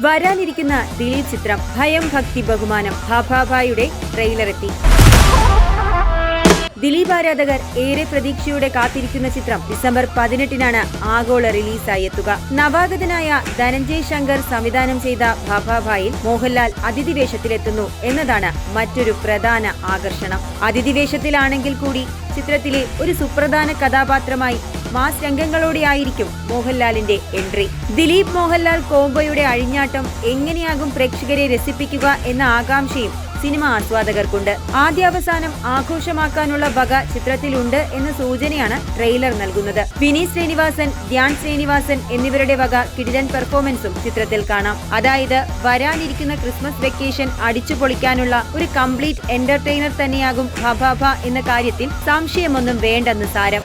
വരാനിരിക്കുന്ന ദിലീപ് ചിത്രം ഭയം ഭക്തി ബഹുമാനം ഭാഭാഭായുടെ ട്രെയിലർ എത്തി. ദിലീപ് ആരാധകർ ഏറെ പ്രതീക്ഷയോടെ കാത്തിരിക്കുന്ന ചിത്രം ഡിസംബർ 18-നാണ് ആഗോള റിലീസായി എത്തുക. നവാഗതനായ ധനഞ്ജയ് ശങ്കർ സംവിധാനം ചെയ്ത ഭാഭാഭായിൽ മോഹൻലാൽ അതിഥി വേഷത്തിലെത്തുന്നു എന്നതാണ് മറ്റൊരു പ്രധാന ആകർഷണം. അതിഥി വേഷത്തിലാണെങ്കിൽ കൂടി ചിത്രത്തിലെ ഒരു സുപ്രധാന കഥാപാത്രമായി മാസ് രംഗങ്ങളോടെയായിരിക്കും മോഹൻലാലിന്റെ എൻട്രി. ദിലീപ് മോഹൻലാൽ കോംബോയുടെ അഴിഞ്ഞാട്ടം എങ്ങനെയാകും പ്രേക്ഷകരെ രസിപ്പിക്കുക എന്ന ആകാംക്ഷയും സിനിമ ആസ്വാദകർക്കുണ്ട്. ആദ്യാവസാനം ആഘോഷമാക്കാനുള്ള വക ചിത്രത്തിലുണ്ട് എന്ന സൂചനയാണ് ട്രെയിലർ നൽകുന്നത്. വിനീത് ശ്രീനിവാസൻ, ധ്യാൻ ശ്രീനിവാസൻ എന്നിവരുടെ വക കിടിലൻ പെർഫോമൻസും ചിത്രത്തിൽ കാണാം. അതായത് വരാനിരിക്കുന്ന ക്രിസ്മസ് വെക്കേഷൻ അടിച്ചു പൊളിക്കാനുള്ള ഒരു കംപ്ലീറ്റ് എന്റർടൈനർ തന്നെയാകും ഭാഭാഭ എന്ന കാര്യത്തിൽ സംശയമൊന്നും വേണ്ടെന്ന് സാരം.